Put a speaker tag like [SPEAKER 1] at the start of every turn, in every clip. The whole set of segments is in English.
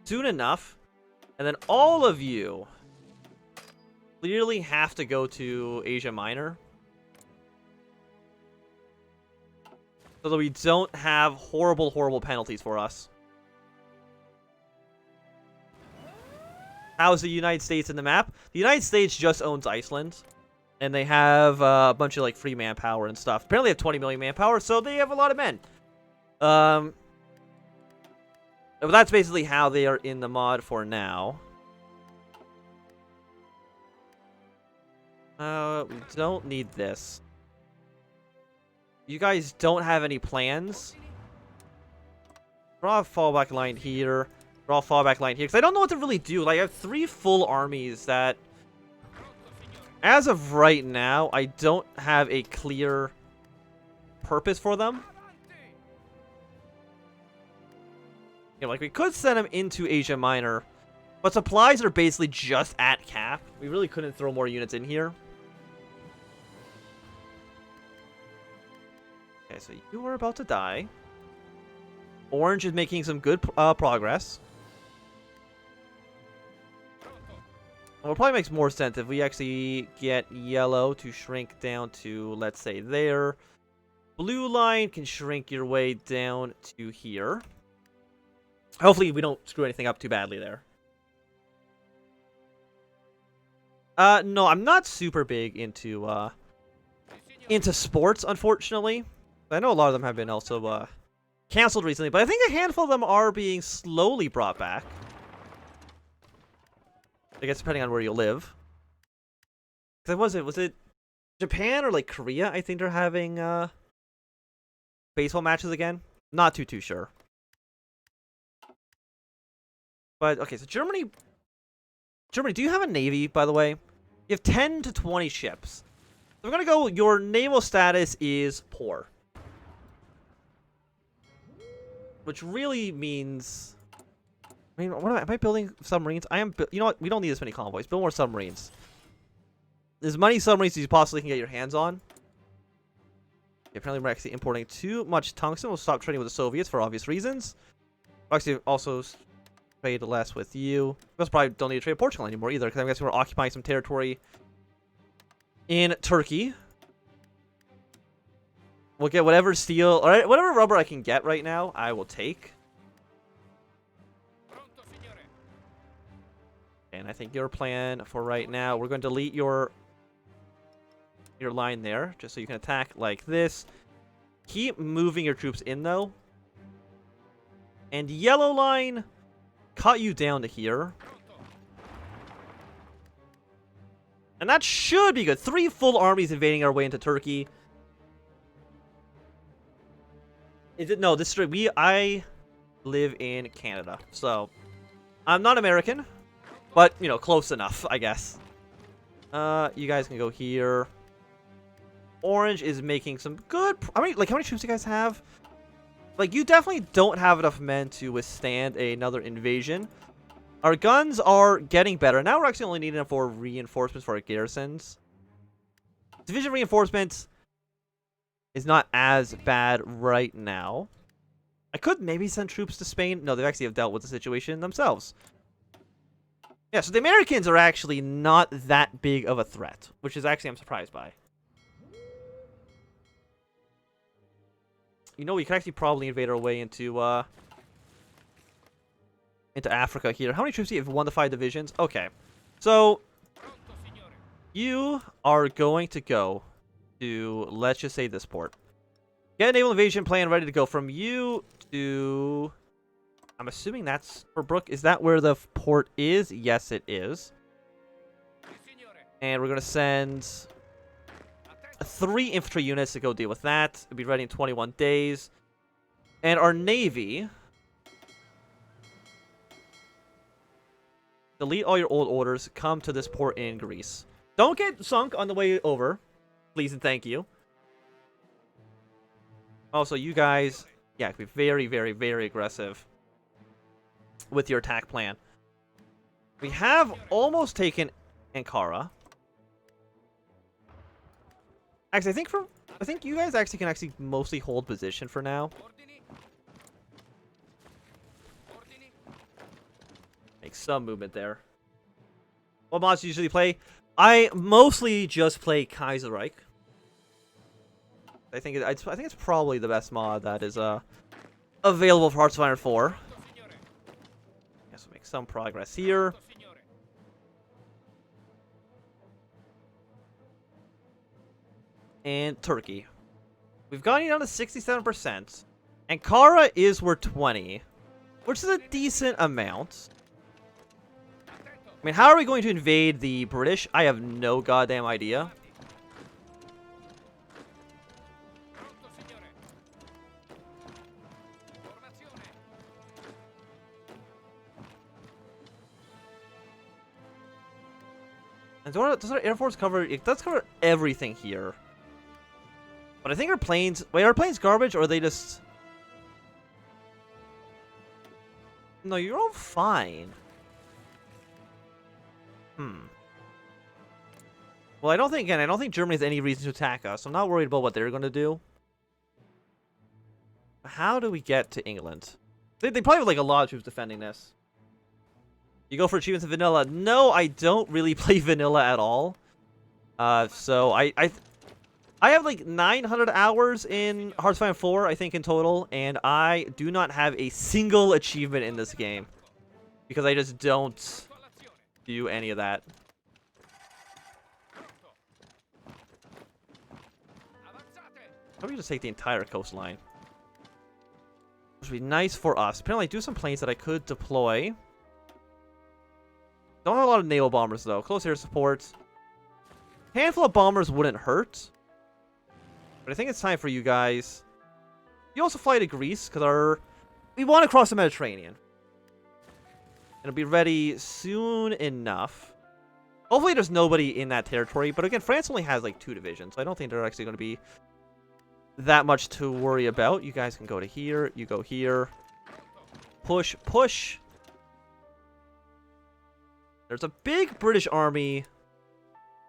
[SPEAKER 1] soon enough. And then all of you clearly have to go to Asia Minor. So that we don't have horrible, horrible penalties for us. How's the United States in the map? The United States just owns Iceland. And they have a bunch of like free manpower and stuff. Apparently they have 20 million manpower, so they have a lot of men. But that's basically how they are in the mod for now. We don't need this. You guys don't have any plans. Draw a fallback line here. Draw a fallback line here. Because I don't know what to really do. Like, I have 3 full armies that, as of right now, I don't have a clear purpose for them. You know, like, we could send them into Asia Minor. But supplies are basically just at cap. We really couldn't throw more units in here. Okay, so you are about to die. Orange is making some good progress. Well, it probably makes more sense if we actually get yellow to shrink down to, let's say, there. Blue line can shrink your way down to here. Hopefully we don't screw anything up too badly there. No, I'm not super big into sports, unfortunately. I know a lot of them have been also canceled recently, but I think a handful of them are being slowly brought back. I guess depending on where you live. Was it Japan or like Korea? I think they're having baseball matches again. Not too sure. But okay, so Germany, do you have a navy, by the way? You have 10 to 20 ships. So we're gonna go. Your naval status is poor, which really means. I mean, am I building submarines? I am. You know what? We don't need this many convoys. Build more submarines. As many submarines as you possibly can get your hands on. Okay, apparently, we're actually importing too much tungsten. We'll stop trading with the Soviets for obvious reasons. We'll actually, also trade less with you. We also probably don't need to trade with Portugal anymore either, because I'm guessing we're occupying some territory in Turkey. We'll get whatever steel, or whatever rubber I can get right now, I will take. And I think your plan for right now, we're going to delete your line there, just so you can attack like this. Keep moving your troops in, though. And yellow line, cut you down to here. And that should be good. 3 full armies invading our way into Turkey. Is it? No, this is I live in Canada, so I'm not American, but you know, close enough, I guess. You guys can go here. Orange is making some good. How many troops do you guys have? Like, you definitely don't have enough men to withstand another invasion. Our guns are getting better. Now we're actually only needing them for reinforcements for our garrisons. Division reinforcements is not as bad right now. I could maybe send troops to Spain. No, they actually have dealt with the situation themselves. Yeah, so the Americans are actually not that big of a threat, which is actually I'm surprised by. You know, we could actually probably invade our way into Africa here. How many troops do you have? 1 to 5 divisions? Okay. So, you are going to go to, let's just say, this port. Get a naval invasion plan ready to go from you to... I'm assuming that's for Brook. Is that where the port is? Yes, it is. And we're going to send 3 infantry units to go deal with that. It'll be ready in 21 days. And our navy... delete all your old orders. Come to this port in Greece. Don't get sunk on the way over. Please and thank you. Also, you guys... yeah, be very, very, very aggressive with your attack plan. We have almost taken Ankara. Actually, I think you guys actually can mostly hold position for now. some movement there. What mods do you usually play? I mostly just play Kaiserreich. I think it's probably the best mod that is available for Hearts of Iron 4. Guess we'll make some progress here. And Turkey. We've gotten down to 67%. Ankara is worth 20, which is a decent amount. I mean, how are we going to invade the British? I have no goddamn idea. And does our Air Force cover? It does cover everything here. But I think our planes... Wait, are our planes garbage, or are they just... No, you're all fine. Well, I don't think Germany has any reason to attack us. I'm not worried about what they're going to do. How do we get to England? They probably have, like, a lot of troops defending this. You go for achievements in vanilla. No, I don't really play vanilla at all. So I have like 900 hours in Hearts of Iron 4, I think, in total, and I do not have a single achievement in this game because I just don't do any of that. How about we just take the entire coastline? Which would be nice for us. Apparently, I do some planes that I could deploy. Don't have a lot of naval bombers, though. Close air support. Handful of bombers wouldn't hurt. But I think it's time for you guys. You also fly to Greece, because we want to cross the Mediterranean. It'll be ready soon enough. Hopefully there's nobody in that territory. But again, France only has like 2 divisions. So I don't think they're actually going to be that much to worry about. You guys can go to here. You go here. Push, push. There's a big British army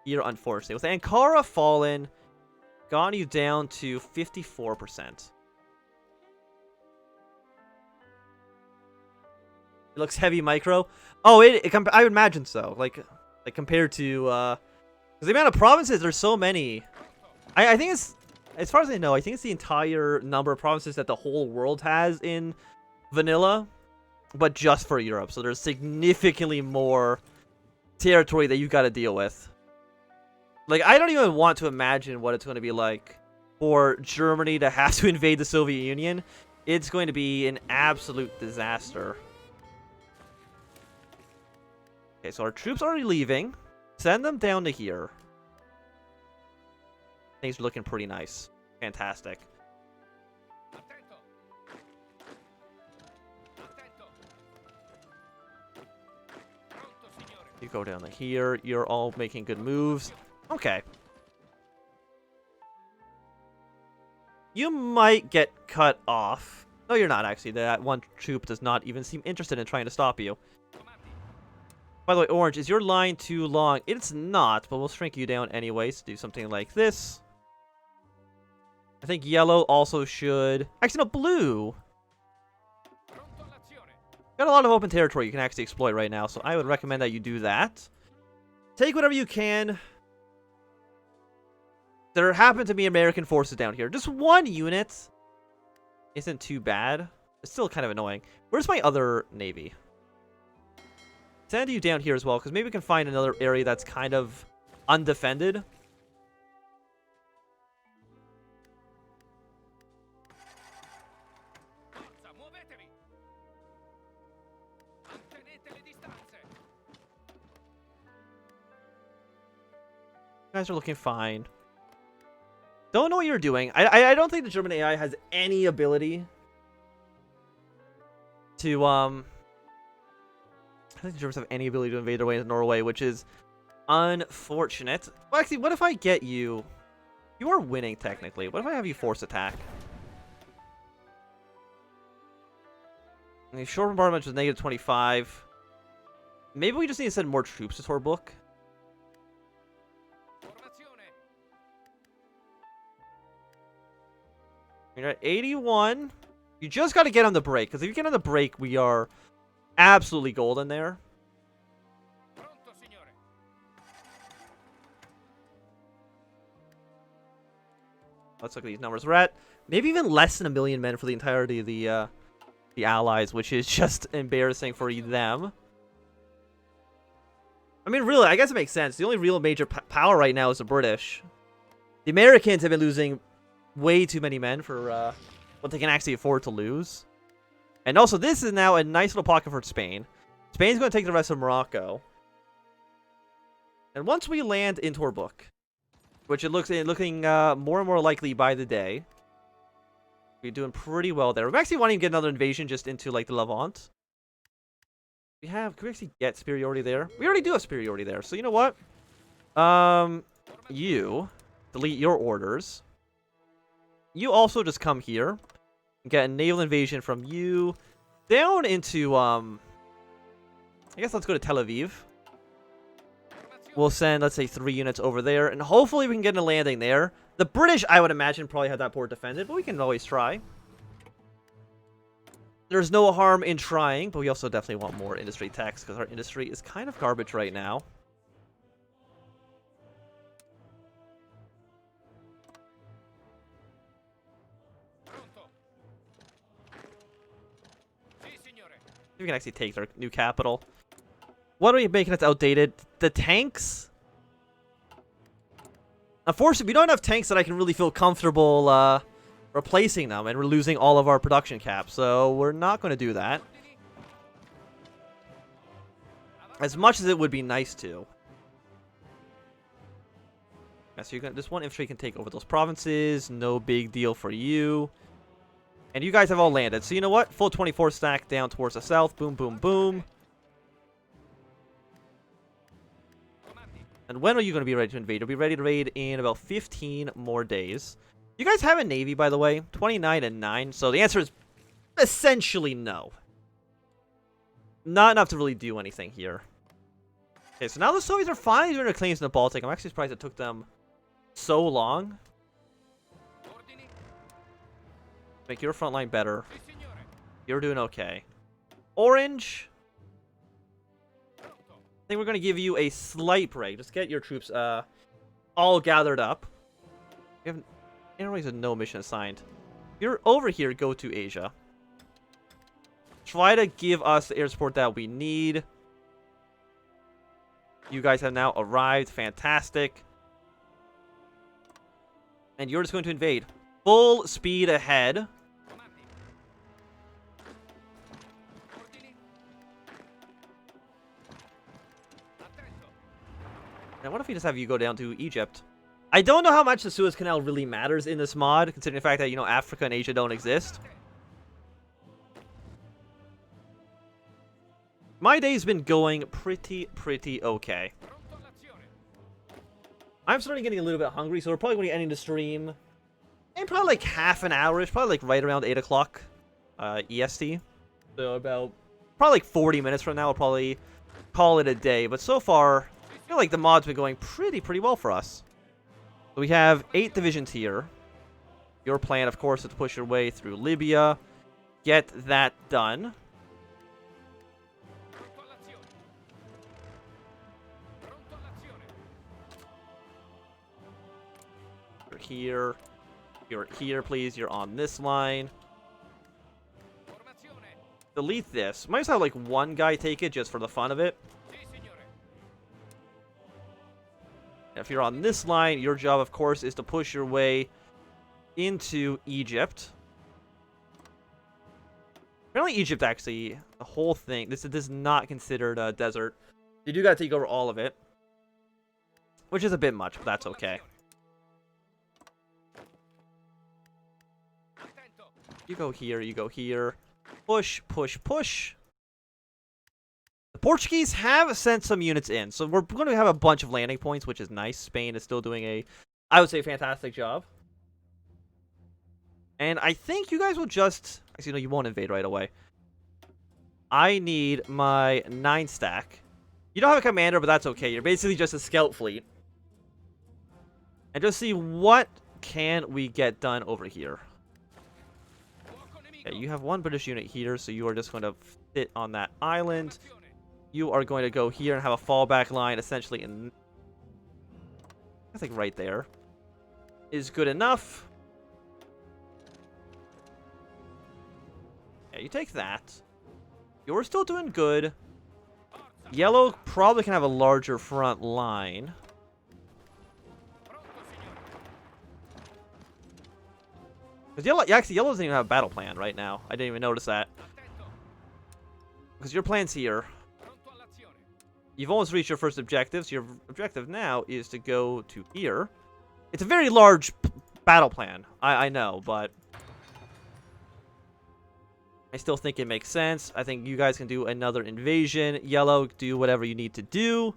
[SPEAKER 1] here, unfortunately. With Ankara fallen, gotten you down to 54%. It looks heavy micro. Oh, I would imagine so. Like compared to, because the amount of provinces, there's so many. I think it's, as far as I know, I think it's the entire number of provinces that the whole world has in vanilla, but just for Europe. So there's significantly more territory that you got to deal with. Like, I don't even want to imagine what it's going to be like for Germany to have to invade the Soviet Union. It's going to be an absolute disaster. Okay, so our troops are leaving. Send them down to here. Things are looking pretty nice. Fantastic. You go down to here. You're all making good moves. Okay. You might get cut off. No, you're not, actually. That one troop does not even seem interested in trying to stop you. By the way, Orange, is your line too long? It's not, but we'll shrink you down anyways to do something like this. I think yellow also should... Actually, no, blue. Got a lot of open territory you can actually exploit right now, so I would recommend that you do that. Take whatever you can. There happen to be American forces down here. Just one unit isn't too bad. It's still kind of annoying. Where's my other navy? Send you down here as well, because maybe we can find another area that's kind of undefended. You guys are looking fine. Don't know what you're doing. I don't think the German AI has any ability to I don't think the Germans have any ability to invade their way into Norway, which is unfortunate. Well, actually, what if I get you? You are winning technically. What if I have you force attack? And the short bombardment was negative 25. Maybe we just need to send more troops to Torbuk. You're at 81. You just got to get on the break, because if you get on the break, we are absolutely golden there. Let's look at these numbers. We're at maybe even less than 1 million men for the entirety of the Allies, which is just embarrassing for them. I mean, really, I guess it makes sense. The only real major power right now is the British. The Americans have been losing way too many men for what they can actually afford to lose. And also, this is now a nice little pocket for Spain. Spain's going to take the rest of Morocco. And once we land in Tobruk, which it looks looking more and more likely by the day, we're doing pretty well there. We're actually wanting to get another invasion just into like the Levant. Can we actually get superiority there? We already do have superiority there. So you know what? You delete your orders. You also just come here and get a naval invasion from you down into I guess let's go to Tel Aviv. We'll send, let's say, 3 units over there, and hopefully we can get a landing there. The British, I would imagine, probably have that port defended, but we can always try. There's no harm in trying, but we also definitely want more industry tax, because our industry is kind of garbage right now. We can actually take their new capital. What are we making that's outdated? The tanks? Unfortunately, we don't have tanks that I can really feel comfortable replacing them, and we're losing all of our production cap, so we're not going to do that. As much as it would be nice to. Yeah, so this one infantry can take over those provinces. No big deal for you. And you guys have all landed. So you know what? Full 24 stack down towards the south. Boom, boom, boom. And when are you going to be ready to invade? You'll be ready to raid in about 15 more days. You guys have a navy, by the way. 29 and 9. So the answer is essentially no. Not enough to really do anything here. Okay, so now the Soviets are finally doing their claims in the Baltic. I'm actually surprised it took them so long. Make your front line better. You're doing okay. Orange. I think we're going to give you a slight break. Just get your troops all gathered up. You have airways with no mission assigned. If you're over here, go to Asia. Try to give us the air support that we need. You guys have now arrived. Fantastic. And you're just going to invade. Full speed ahead. And what if we just have you go down to Egypt? I don't know how much the Suez Canal really matters in this mod, considering the fact that, you know, Africa and Asia don't exist. My day's been going pretty okay. I'm starting getting a little bit hungry, so we're probably going to be ending the stream in probably like half an hour-ish, probably like right around 8 o'clock EST. So about probably like 40 minutes from now, I'll probably call it a day. But so far, I feel like the mod's been going pretty well for us. So we have 8 divisions here. Your plan, of course, is to push your way through Libya. Get that done. You're here. You're here, please. You're on this line. Delete this. Might just have like one guy take it just for the fun of it. If you're on this line, your job, of course, is to push your way into Egypt. Apparently, Egypt actually, the whole thing, this is not considered a desert. You do got to take over all of it, which is a bit much, but that's okay. You go here, you go here. Push, push, push. The Portuguese have sent some units in, so we're going to have a bunch of landing points, which is nice. Spain is still doing a, I would say, fantastic job. And I think you guys will just... Actually, no, you won't invade right away. I need my 9 stack. You don't have a commander, but that's okay. You're basically just a scout fleet. And just see what can we get done over here. Okay, you have 1 British unit here, so you are just going to sit on that island. You are going to go here and have a fallback line, essentially, in... I think right there is good enough. Yeah, you take that. You're still doing good. Yellow probably can have a larger front line. Because yellow, yeah, actually, yellow doesn't even have a battle plan right now. I didn't even notice that. Because your plan's here. You've almost reached your first objective, so your objective now is to go to here. It's a very large battle plan, I know, but I still think it makes sense. I think you guys can do another invasion. Yellow, do whatever you need to do.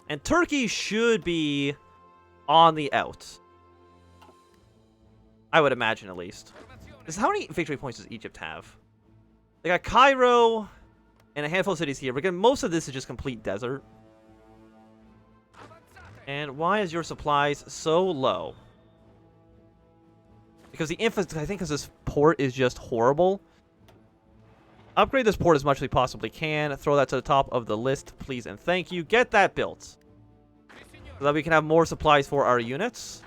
[SPEAKER 1] And Turkey should be on the out. I would imagine, at least. How many victory points does Egypt have? They got Cairo and a handful of cities here. But again, most of this is just complete desert. And why is your supplies so low? Because the infrastructure, I think because this port is just horrible. Upgrade this port as much as we possibly can. Throw that to the top of the list, please and thank you. Get that built. So that we can have more supplies for our units.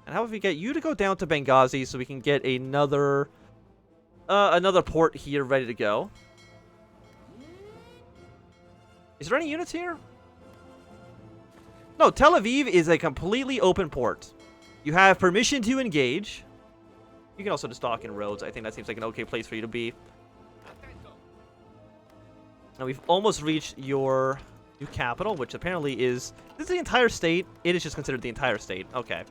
[SPEAKER 1] And how if we get you to go down to Benghazi so we can get another port here ready to go. Is there any units here? No, Tel Aviv is a completely open port. You have permission to engage. You can also just dock in Rhodes. I think that seems like an okay place for you to be. Now we've almost reached your new capital, which apparently is... This is the entire state? It is just considered the entire state. Okay.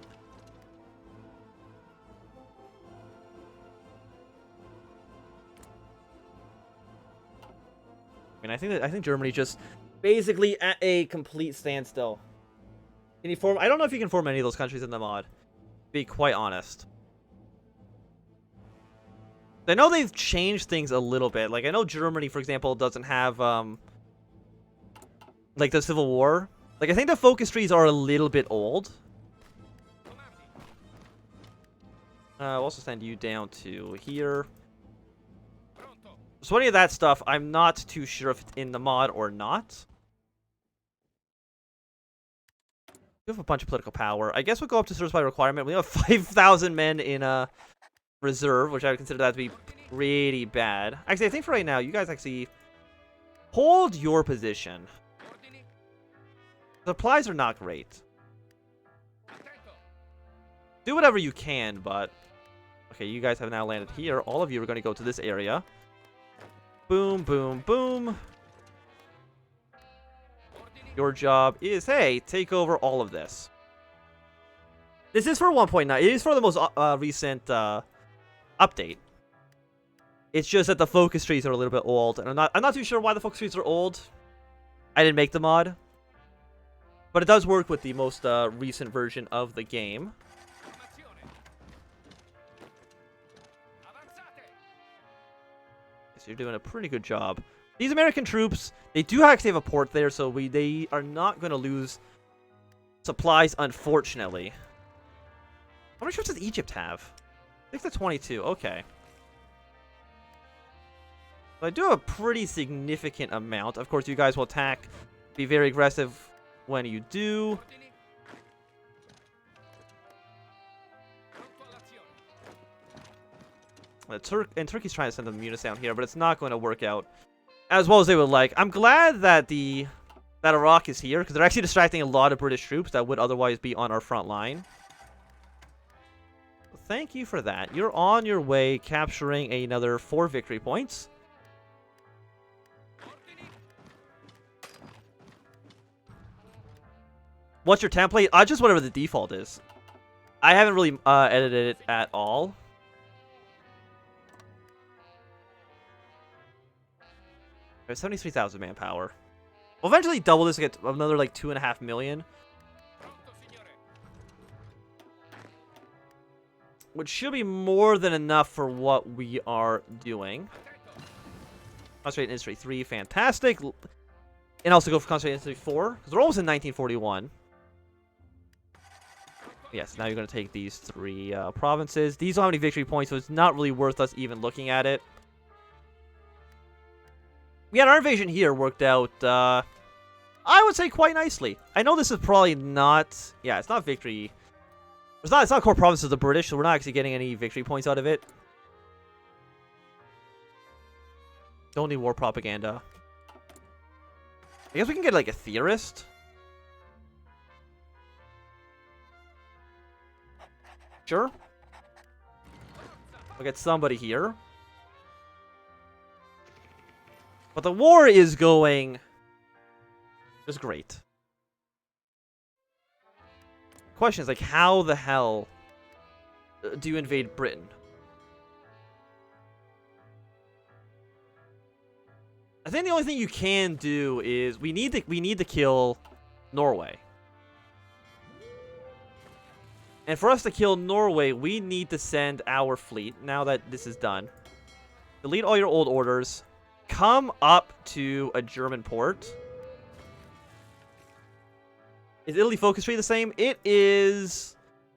[SPEAKER 1] I mean, I think Germany just basically at a complete standstill. Can you form? I don't know if you can form any of those countries in the mod. To be quite honest. I know they've changed things a little bit. Like I know Germany, for example, doesn't have like the Civil War. Like I think the focus trees are a little bit old. We'll also send you down to here. So any of that stuff, I'm not too sure if it's in the mod or not. We have a bunch of political power. I guess we'll go up to service by requirement. We have 5,000 men in a reserve, which I would consider that to be pretty bad. Actually, I think for right now, you guys actually hold your position. Supplies are not great. Do whatever you can, but... Okay, you guys have now landed here. All of you are going to go to this area. Boom, boom, boom. Your job is, hey, take over all of this. This is for 1.9. It is for the most recent update. It's just that the focus trees are a little bit old, and I'm not too sure why the focus trees are old. I didn't make the mod, but it does work with the most recent version of the game. So you're doing a pretty good job. These American troops, they do actually have a port there, so they are not going to lose supplies, unfortunately. How many troops does Egypt have? 6 to 22. Okay. So I do have a pretty significant amount. Of course, you guys will attack. Be very aggressive when you do. Turkey's trying to send them units down here, but it's not going to work out as well as they would like. I'm glad that that Iraq is here, because they're actually distracting a lot of British troops that would otherwise be on our front line. Thank you for that. You're on your way, capturing another 4 victory points. What's your template? Just whatever the default is. I haven't really edited it at all. There's 73,000 manpower. We'll eventually double this to get another like 2.5 million. Which should be more than enough for what we are doing. Concentrate Industry 3, fantastic. And also go for Concentrate Industry 4, because we're almost in 1941. Yes, now you're going to take these 3 provinces. These don't have any victory points, so it's not really worth us even looking at it. Yeah, our invasion here worked out, I would say, quite nicely. I know this is probably not... Yeah, it's not victory... It's not core province of the British, so we're not actually getting any victory points out of it. Don't need war propaganda. I guess we can get, like, a theorist. Sure. We'll get somebody here. But the war is going just great. Question is, like, how the hell do you invade Britain? I think the only thing you can do is we need to kill Norway. And for us to kill Norway, we need to send our fleet, now that this is done. Delete all your old orders. Come up to a German port. Is Italy focus tree the same? It is,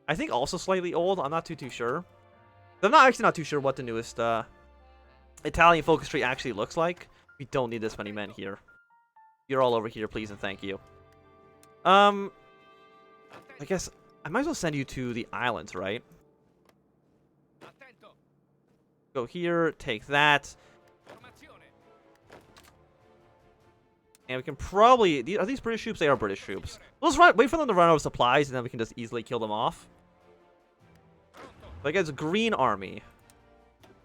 [SPEAKER 1] I think, also slightly old. I'm not too sure. I'm actually not too sure what the newest Italian focus tree actually looks like. We don't need this many men here. You're all over here, please and thank you. I guess I might as well send you to the islands, right? Go here, take that. And we can probably... Are these British troops? They are British troops. Let's wait for them to run out of supplies, and then we can just easily kill them off. But I guess Green Army.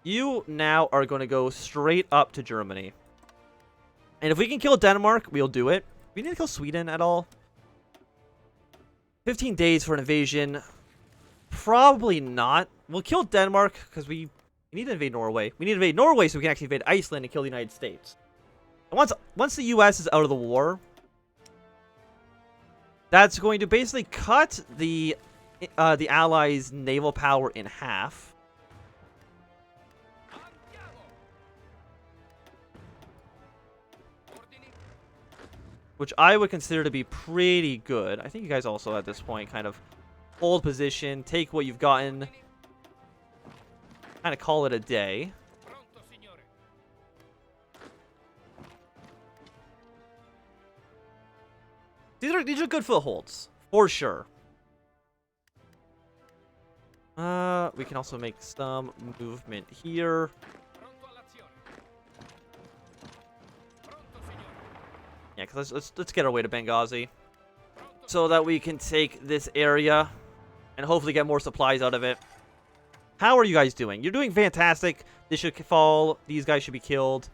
[SPEAKER 1] You now are going to go straight up to Germany. And if we can kill Denmark, we'll do it. We need to kill Sweden at all. 15 days for an invasion. Probably not. We'll kill Denmark, because we need to invade Norway. We need to invade Norway so we can actually invade Iceland and kill the United States. Once the U.S. is out of the war, that's going to basically cut the Allies' naval power in half. Which I would consider to be pretty good. I think you guys also at this point kind of hold position, take what you've gotten, kind of call it a day. These are good footholds, for sure. We can also make some movement here. Yeah, because let's get our way to Benghazi, so that we can take this area and hopefully get more supplies out of it. How are you guys doing? You're doing fantastic. This should fall. These guys should be killed.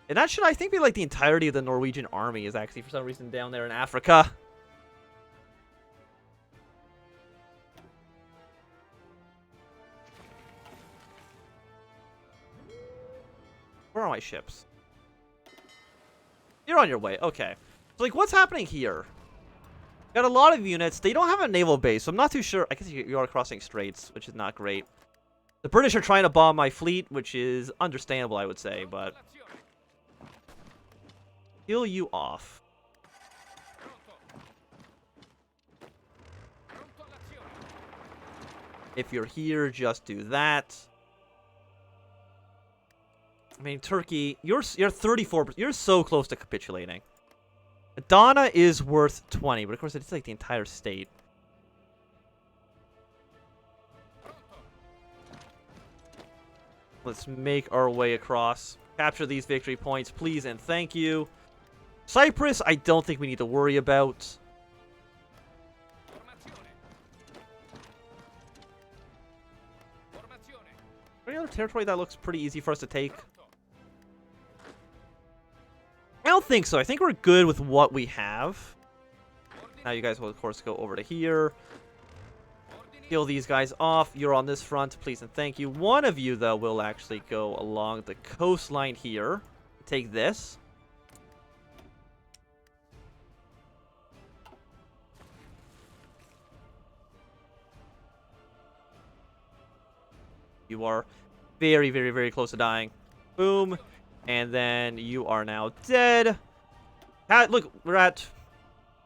[SPEAKER 1] And that should, I think, be like the entirety of the Norwegian army is actually, for some reason, down there in Africa. Where are my ships? You're on your way. Okay. So, like, what's happening here? Got a lot of units. They don't have a naval base, so I'm not too sure. I guess you are crossing straits, which is not great. The British are trying to bomb my fleet, which is understandable, I would say, but... Kill you off. If you're here, just do that. I mean, Turkey, you're 34%. You're so close to capitulating. Adana is worth 20, but of course it's like the entire state. Let's make our way across. Capture these victory points, please and thank you. Cyprus, I don't think we need to worry about. Any other territory that looks pretty easy for us to take? I don't think so. I think we're good with what we have. Now you guys will, of course, go over to here. Kill these guys off. You're on this front, please and thank you. One of you, though, will actually go along the coastline here. Take this. You are very, very, very close to dying. Boom. And then you are now dead. Look, we're at...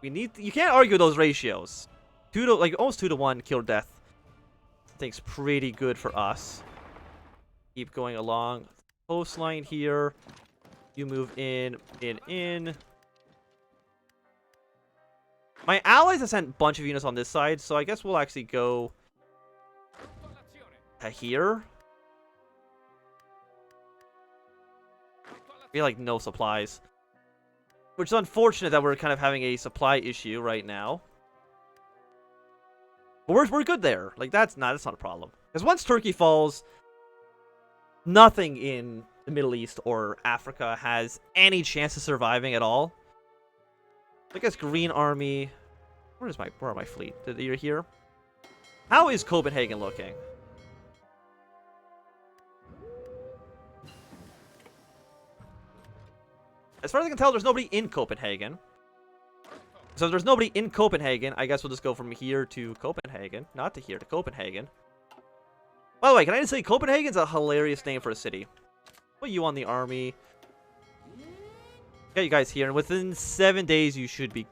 [SPEAKER 1] You can't argue those ratios. Almost 2 to 1 kill death. I think it's pretty good for us. Keep going along. Coastline here. You move in. My allies have sent a bunch of units on this side, so I guess we'll actually go... here. We have, like, no supplies. Which is unfortunate that we're kind of having a supply issue right now. But we're good there. Like, that's not a problem. Because once Turkey falls, nothing in the Middle East or Africa has any chance of surviving at all. I guess Green Army. Where are my fleet? You're here. How is Copenhagen looking? As far as I can tell, there's nobody in Copenhagen. So if there's nobody in Copenhagen, I guess we'll just go from here to Copenhagen. Not to here, to Copenhagen. By the way, can I just say Copenhagen's a hilarious name for a city. Put you on the army. Got you guys here, and within 7 days you should be